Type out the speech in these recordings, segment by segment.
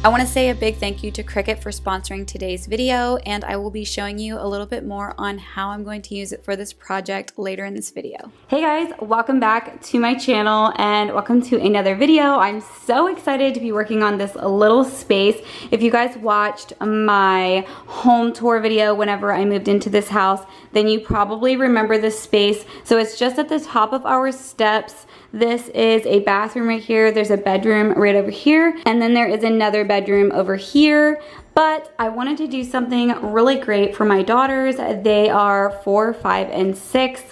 I want to say a big thank you to Cricut for sponsoring today's video, and I will be showing you a little bit more on how I'm going to use it for this project later in this video. Hey guys, welcome back to my channel and welcome to another video. I'm so excited to be working on this little space. If you guys watched my home tour video whenever I moved into this house, then you probably remember this space. So it's just at the top of our steps. This is a bathroom right here. There's a bedroom right over here. And then there is another bedroom over here. But I wanted to do something really great for my daughters. They are 4, 5, and 6.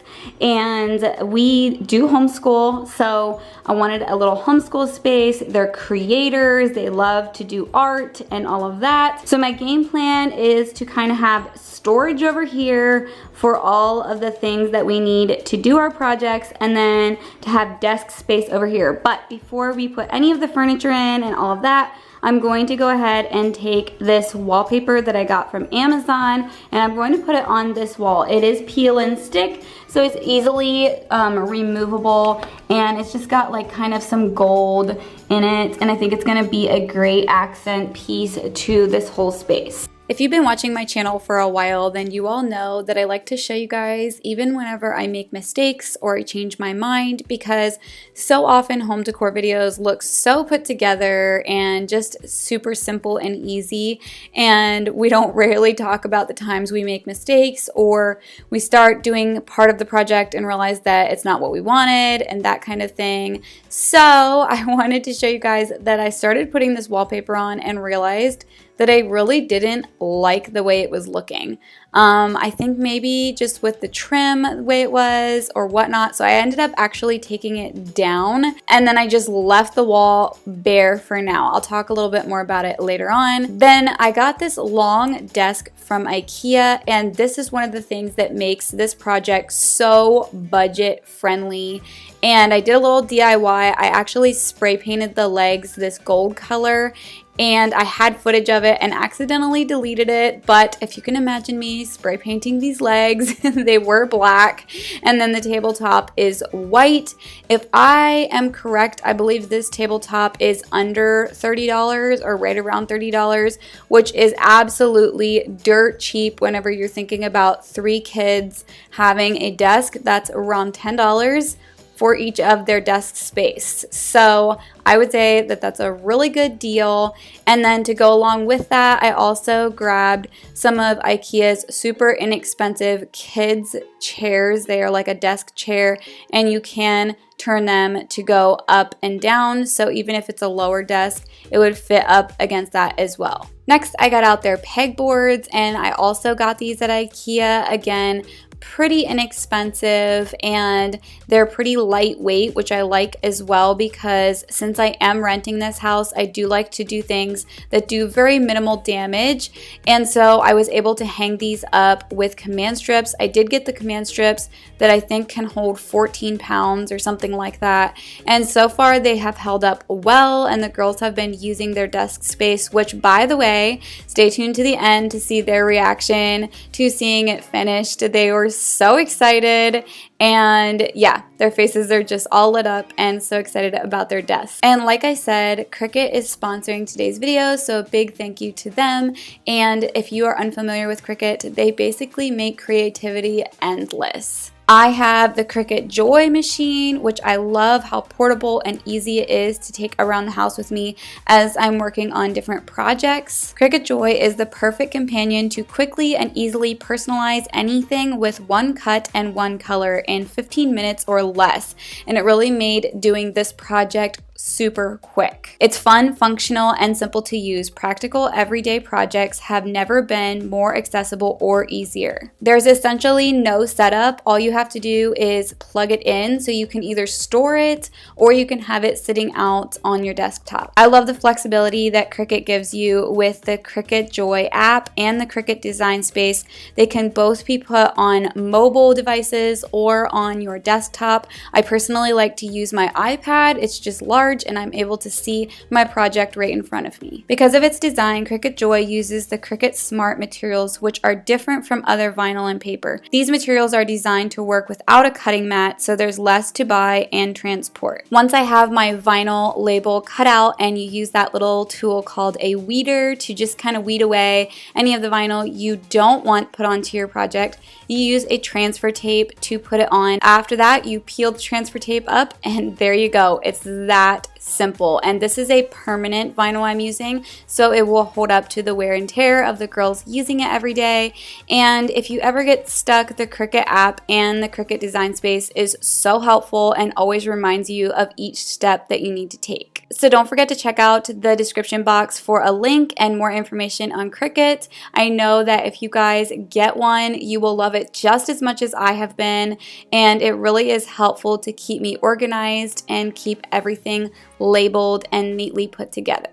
And we do homeschool. So I wanted a little homeschool space. They're creators. They love to do art and all of that. So my game plan is to kind of have storage over here for all of the things that we need to do our projects, and then to have desk space over here. But before we put any of the furniture in and all of that, I'm going to go ahead and take this wallpaper that I got from Amazon, and I'm going to put it on this wall. It is peel and stick, so it's easily removable, and it's just got like kind of some gold in it, and I think it's gonna be a great accent piece to this whole space. If you've been watching my channel for a while, then you all know that I like to show you guys even whenever I make mistakes or I change my mind, because so often home decor videos look so put together and just super simple and easy, and we don't rarely talk about the times we make mistakes or we start doing part of the project and realize that it's not what we wanted and that kind of thing. So I wanted to show you guys that I started putting this wallpaper on and realized that I really didn't like the way it was looking. I think maybe just with the trim the way it was or whatnot. So I ended up actually taking it down, and then I just left the wall bare for now. I'll talk a little bit more about it later on. Then I got this long desk from IKEA, and this is one of the things that makes this project so budget friendly. And I did a little DIY. I actually spray painted the legs this gold color, and I had footage of it and accidentally deleted it, but if you can imagine me spray painting these legs, they were black, and then the tabletop is white. If I am correct, I believe this tabletop is under $30 or right around $30, which is absolutely dirt cheap whenever you're thinking about 3 kids having a desk. That's around $10 for each of their desk space. So I would say that that's a really good deal. And then to go along with that, I also grabbed some of IKEA's super inexpensive kids chairs. They are like a desk chair, and you can turn them to go up and down. So even if it's a lower desk, it would fit up against that as well. Next, I got out their pegboards, and I also got these at IKEA. Again, pretty inexpensive, and they're pretty lightweight, which I like as well, because since I am renting this house, I do like to do things that do very minimal damage. And so I was able to hang these up with command strips. I did get the command strips that I think can hold 14 pounds or something like that. And so far they have held up well, and the girls have been using their desk space, which, by the way, stay tuned to the end to see their reaction to seeing it finished. They were so excited, and yeah, their faces are just all lit up and so excited about their desks. And like I said, Cricut is sponsoring today's video, so a big thank you to them. And if you are unfamiliar with Cricut, they basically make creativity endless. I have the Cricut Joy machine, which I love how portable and easy it is to take around the house with me as I'm working on different projects. Cricut Joy is the perfect companion to quickly and easily personalize anything with one cut and one color in 15 minutes or less, and it really made doing this project super quick. It's fun, functional, and simple to use. Practical everyday projects have never been more accessible or easier. There's essentially no setup. All you have to do is plug it in, so you can either store it or you can have it sitting out on your desktop. I love the flexibility that Cricut gives you with the Cricut Joy app and the Cricut Design Space. They can both be put on mobile devices or on your desktop. I personally like to use my iPad. It's just large large and I'm able to see my project right in front of me. Because of its design, Cricut Joy uses the Cricut Smart materials, which are different from other vinyl and paper. These materials are designed to work without a cutting mat, so there's less to buy and transport. Once I have my vinyl label cut out, and you use that little tool called a weeder to just kind of weed away any of the vinyl you don't want put onto your project, you use a transfer tape to put it on. After that, you peel the transfer tape up and there you go. It's that simple. And this is a permanent vinyl I'm using, so it will hold up to the wear and tear of the girls using it every day. And if you ever get stuck, the Cricut app and the Cricut Design Space is so helpful and always reminds you of each step that you need to take. So don't forget to check out the description box for a link and more information on Cricut. I know that if you guys get one, you will love it just as much as I have been, and it really is helpful to keep me organized and keep everything labeled and neatly put together.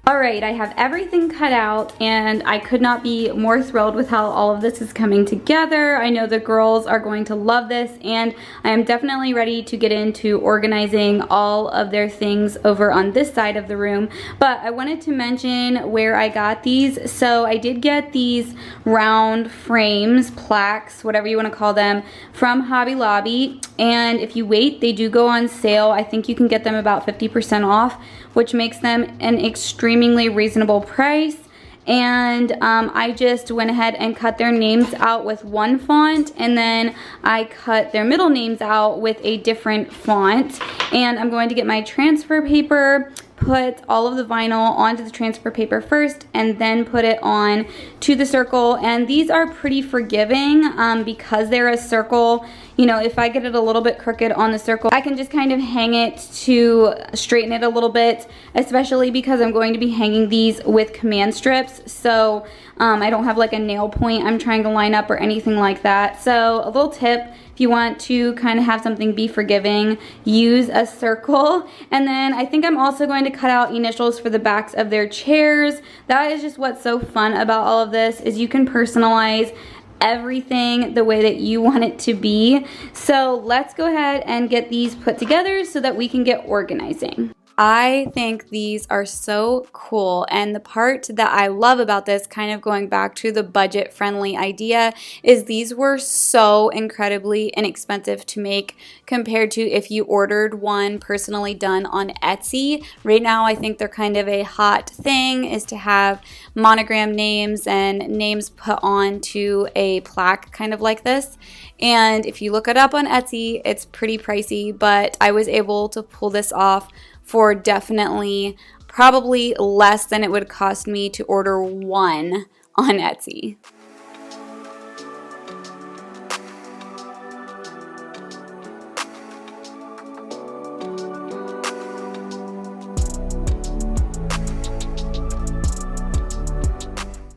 Alright, I have everything cut out and I could not be more thrilled with how all of this is coming together. I know the girls are going to love this, and I am definitely ready to get into organizing all of their things over on this side of the room. But I wanted to mention where I got these. So I did get these round frames, plaques, whatever you want to call them, from Hobby Lobby. And if you wait, they do go on sale. I think you can get them about 50% off, which makes them an extremely reasonable price. And I just went ahead and cut their names out with one font, and then I cut their middle names out with a different font. And I'm going to get my transfer paper, put all of the vinyl onto the transfer paper first, and then put it on to the circle. And these are pretty forgiving because they're a circle. You know, if I get it a little bit crooked on the circle, I can just kind of hang it to straighten it a little bit, especially because I'm going to be hanging these with command strips. So I don't have like a nail point I'm trying to line up or anything like that. So a little tip, if you want to kind of have something be forgiving, use a circle. And then I think I'm also going to cut out initials for the backs of their chairs. That is just what's so fun about all of this, is you can personalize everything the way that you want it to be. So let's go ahead and get these put together so that we can get organizing. I think these are so cool, and the part that I love about this, kind of going back to the budget-friendly idea, is these were so incredibly inexpensive to make compared to if you ordered one personally done on Etsy. Right now, I think they're kind of a hot thing, is to have monogram names and names put onto a plaque kind of like this. And if you look it up on Etsy, it's pretty pricey, but I was able to pull this off for definitely probably less than it would cost me to order one on Etsy.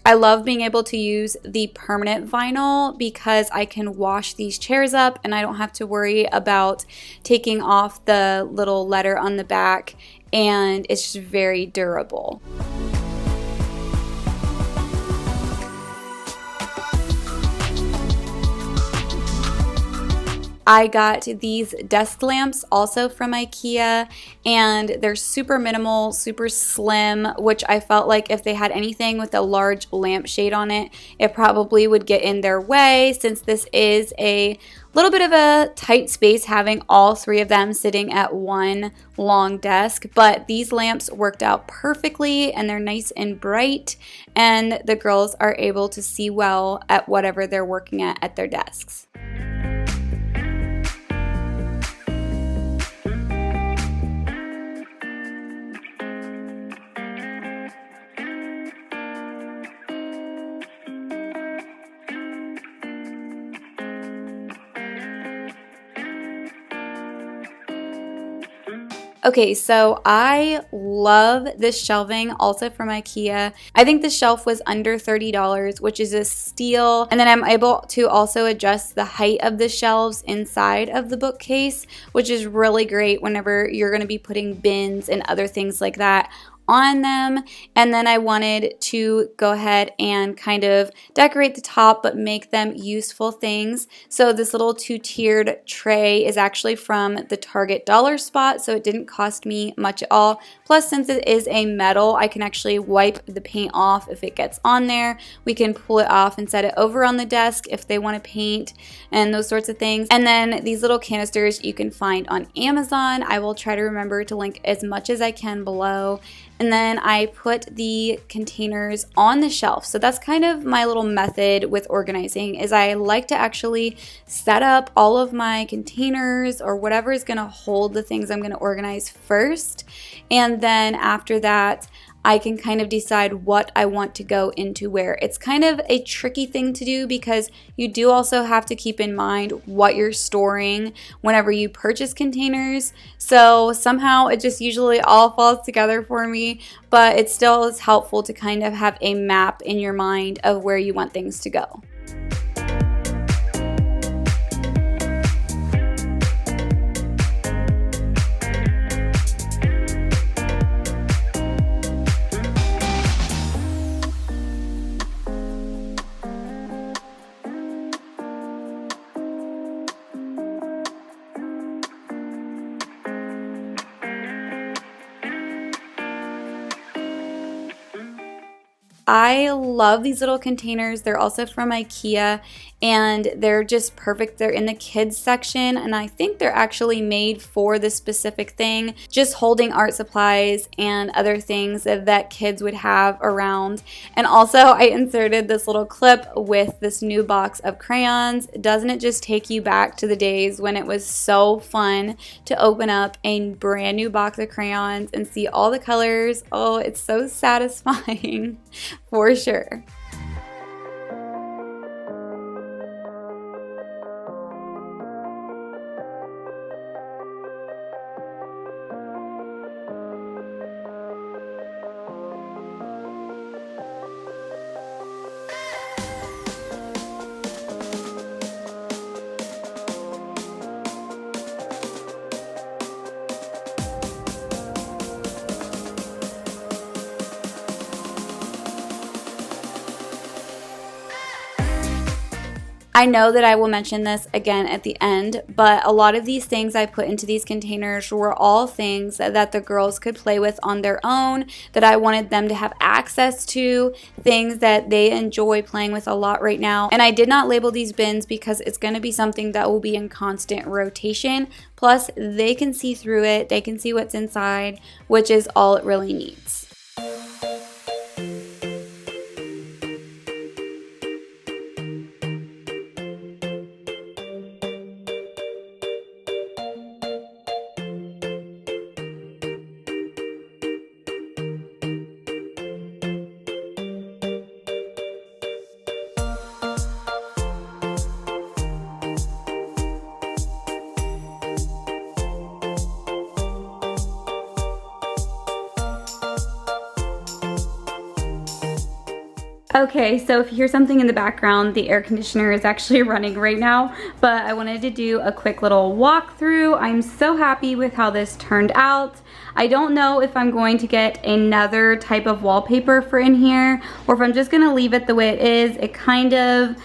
I love being able to use the permanent vinyl because I can wash these chairs up and I don't have to worry about taking off the little letter on the back, and it's just very durable. I got these desk lamps also from IKEA, and they're super minimal, super slim, which I felt like if they had anything with a large lampshade on it, it probably would get in their way, since this is a little bit of a tight space having all three of them sitting at one long desk. But these lamps worked out perfectly, and they're nice and bright, and the girls are able to see well at whatever they're working at their desks. Okay, so I love this shelving, also from IKEA. I think the shelf was under $30, which is a steal. And then I'm able to also adjust the height of the shelves inside of the bookcase, which is really great whenever you're going to be putting bins and other things like that on them. And then I wanted to go ahead and kind of decorate the top but make them useful things. So this little two-tiered tray is actually from the Target dollar spot, so it didn't cost me much at all. Plus, since it is a metal, I can actually wipe the paint off if it gets on there. We can pull it off and set it over on the desk if they want to paint and those sorts of things. And then these little canisters you can find on Amazon. I will try to remember to link as much as I can below. And then I put the containers on the shelf. So that's kind of my little method with organizing, is I like to actually set up all of my containers or whatever is going to hold the things I'm going to organize first. And then after that, I can kind of decide what I want to go into where. It's kind of a tricky thing to do because you do also have to keep in mind what you're storing whenever you purchase containers. So somehow it just usually all falls together for me, but it still is helpful to kind of have a map in your mind of where you want things to go. I love these little containers. They're also from IKEA and they're just perfect. They're in the kids section and I think they're actually made for this specific thing, just holding art supplies and other things that kids would have around. And also I inserted this little clip with this new box of crayons. Doesn't it just take you back to the days when it was so fun to open up a brand new box of crayons and see all the colors? Oh, it's so satisfying. For sure. I know that I will mention this again at the end, but a lot of these things I put into these containers were all things that the girls could play with on their own, that I wanted them to have access to, things that they enjoy playing with a lot right now. And I did not label these bins because it's going to be something that will be in constant rotation. Plus, they can see through it, they can see what's inside, which is all it really needs. Okay, so if you hear something in the background, the air conditioner is actually running right now, but I wanted to do a quick little walkthrough. I'm so happy with how this turned out. I don't know if I'm going to get another type of wallpaper for in here, or if I'm just gonna leave it the way it is. It kind of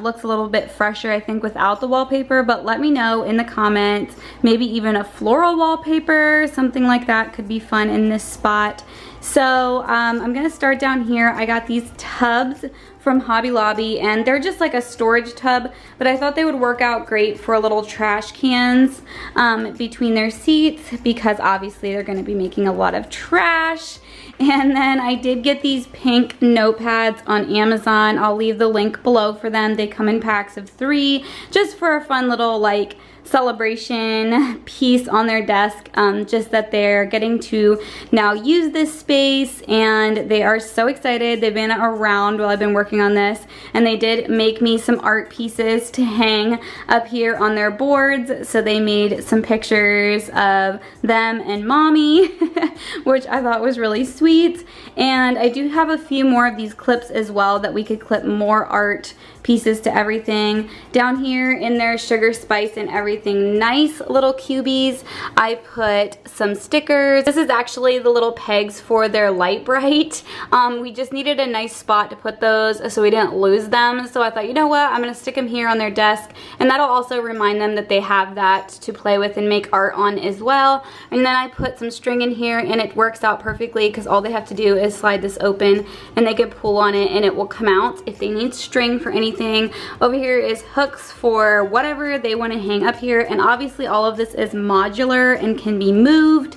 looks a little bit fresher, I think, without the wallpaper, but let me know in the comments. Maybe even a floral wallpaper, something like that could be fun in this spot. So I'm gonna start down here. I got these tubs from Hobby Lobby and they're just like a storage tub, but I thought they would work out great for little trash cans between their seats because obviously they're gonna be making a lot of trash. And then I did get these pink notepads on Amazon. I'll leave the link below for them. They come in packs of 3 just for a fun little like celebration piece on their desk, just that they're getting to now use this space, and they are so excited. They've been around while I've been working on this, and they did make me some art pieces to hang up here on their boards. So they made some pictures of them and mommy, which I thought was really sweet. And I do have a few more of these clips as well that we could clip more art pieces to everything. Down here in their sugar spice and everything, nice little cubies, I put some stickers. This is actually the little pegs for their light bright. We just needed a nice spot to put those so we didn't lose them. So I thought, you know what, I'm gonna stick them here on their desk, and that'll also remind them that they have that to play with and make art on as well. And then I put some string in here, and it works out perfectly because all they have to do is slide this open and they can pull on it and it will come out if they need string for anything. Over here is hooks for whatever they want to hang up here, and obviously all of this is modular and can be moved.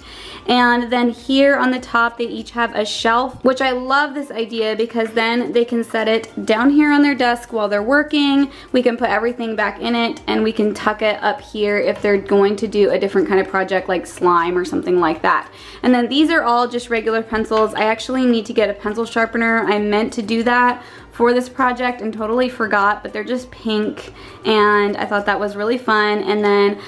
And then here on the top, they each have a shelf, which I love this idea because then they can set it down here on their desk while they're working. We can put everything back in it, and we can tuck it up here if they're going to do a different kind of project like slime or something like that. And then these are all just regular pencils. I actually need to get a pencil sharpener. I meant to do that for this project and totally forgot, but they're just pink, and I thought that was really fun. And then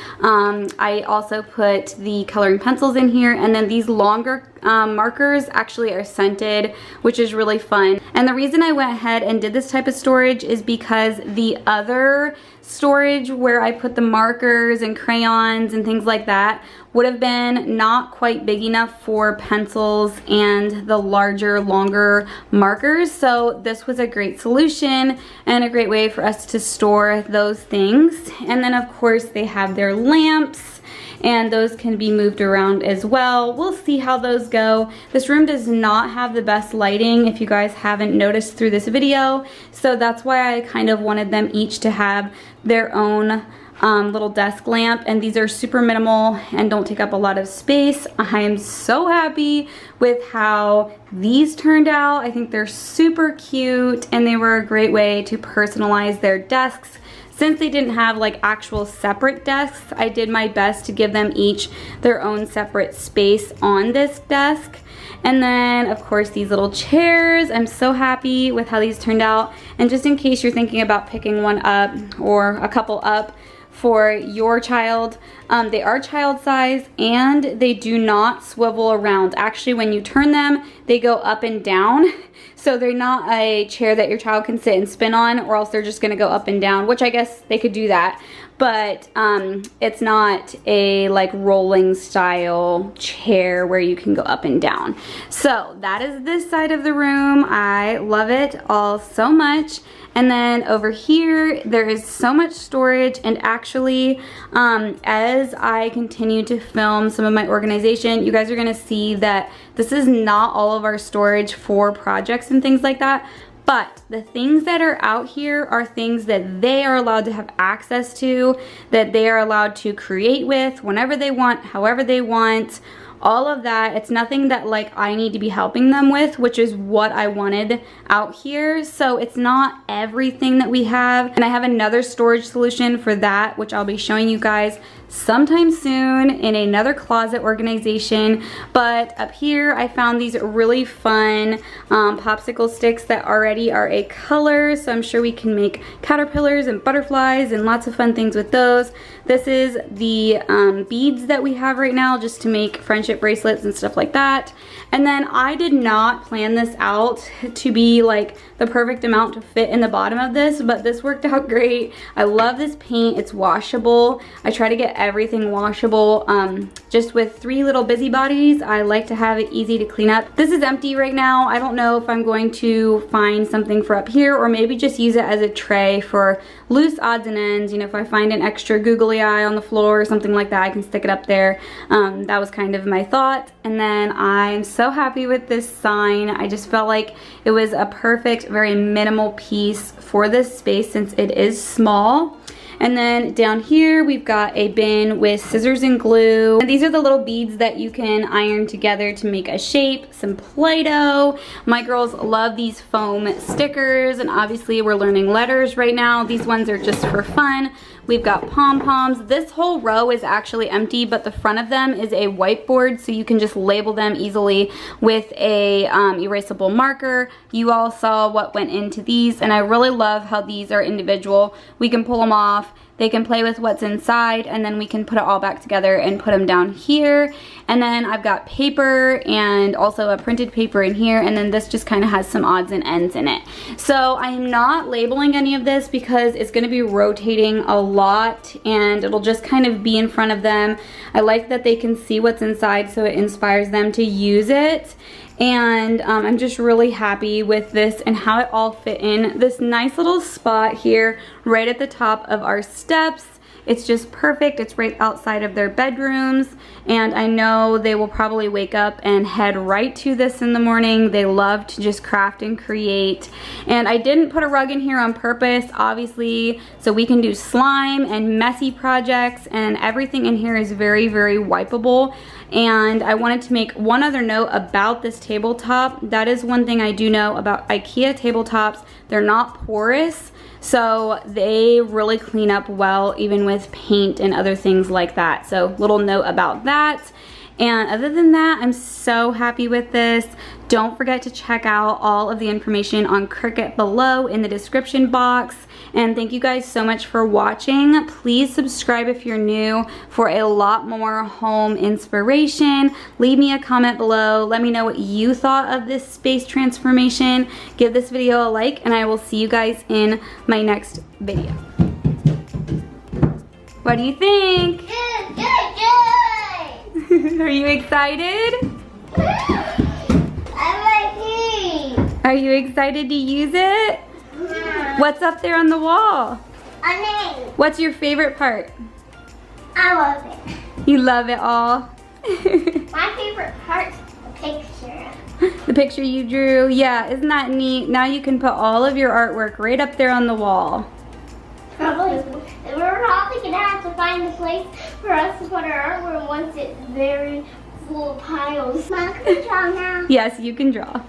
I also put the coloring pencils in here, and then these longer markers actually are scented, which is really fun. And the reason I went ahead and did this type of storage is because the other storage where I put the markers and crayons and things like that would have been not quite big enough for pencils and the larger, longer markers. So this was a great solution and a great way for us to store those things. And then of course they have their lamps, and those can be moved around as well. We'll see how those go. This room does not have the best lighting, if you guys haven't noticed through this video, so that's why I kind of wanted them each to have their own little desk lamp, and these are super minimal and don't take up a lot of space. I am so happy with how these turned out. I think they're super cute, and they were a great way to personalize their desks. Since they didn't have like actual separate desks, I did my best to give them each their own separate space on this desk. And then of course these little chairs, I'm so happy with how these turned out. And just in case you're thinking about picking one up or a couple up for your child, they are child size and they do not swivel around. Actually, when you turn them, they go up and down. So they're not a chair that your child can sit and spin on, or else they're just gonna go up and down, which I guess they could do that. But it's not a like rolling style chair where you can go up and down. So that is this side of the room. I love it all so much. And then over here, there is so much storage, and actually, as I continue to film some of my organization, you guys are gonna see that this is not all of our storage for projects and things like that, but the things that are out here are things that they are allowed to have access to, that they are allowed to create with whenever they want, however they want. All of that. It's nothing that like I need to be helping them with, which is what I wanted out here. So it's not everything that we have, and I have another storage solution for that, which I'll be showing you guys sometime soon in another closet organization. But up here I found these really fun popsicle sticks that already are a color, so I'm sure we can make caterpillars and butterflies and lots of fun things with those. This is the beads that we have right now, just to make friendship bracelets and stuff like that. And then I did not plan this out to be like the perfect amount to fit in the bottom of this, but this worked out great. I love this paint. It's washable. I try to get everything washable. Just with 3 little busybodies, I like to have it easy to clean up. This is empty right now. I don't know if I'm going to find something for up here, or maybe just use it as a tray for loose odds and ends. You know, if I find an extra googly eye on the floor or something like that, I can stick it up there. That was kind of my thought. And then I'm so happy with this sign. I just felt like it was a perfect, very minimal piece for this space since it is small. And then down here we've got a bin with scissors and glue. And these are the little beads that you can iron together to make a shape, some Play-Doh. My girls love these foam stickers, and obviously we're learning letters right now. These ones are just for fun. We've got pom-poms. This whole row is actually empty, but the front of them is a whiteboard, so you can just label them easily with a erasable marker. You all saw what went into these, and I really love how these are individual. We can pull them off. They can play with what's inside, and then we can put it all back together and put them down here. And then I've got paper and also a printed paper in here, and then this just kind of has some odds and ends in it. So I'm not labeling any of this because it's going to be rotating a lot, and it'll just kind of be in front of them. I like that they can see what's inside, so it inspires them to use it. And I'm just really happy with this and how it all fit in this nice little spot here right at the top of our steps. It's just perfect. It's right outside of their bedrooms, and I know they will probably wake up and head right to this in the morning. They love to just craft and create. And I didn't put a rug in here on purpose, obviously, so we can do slime and messy projects, and everything in here is very, very wipeable. And I wanted to make one other note about this tabletop. That is one thing I do know about IKEA tabletops. They're not porous, so they really clean up well, even with paint and other things like that. So little note about that. And other than that, I'm so happy with this. Don't forget to check out all of the information on Cricut below in the description box. And thank you guys so much for watching. Please subscribe if you're new for a lot more home inspiration. Leave me a comment below. Let me know what you thought of this space transformation. Give this video a like, and I will see you guys in my next video. What do you think? Good. Are you excited? I like it. Are you excited to use it? Yeah. What's up there on the wall? A name. What's your favorite part? I love it. You love it all? My favorite part's the picture. The picture you drew? Yeah, isn't that neat? Now you can put all of your artwork right up there on the wall. We're probably gonna have to find a place for us to put our artwork once it's very full of piles. Mom, can we draw now? Yes, you can draw.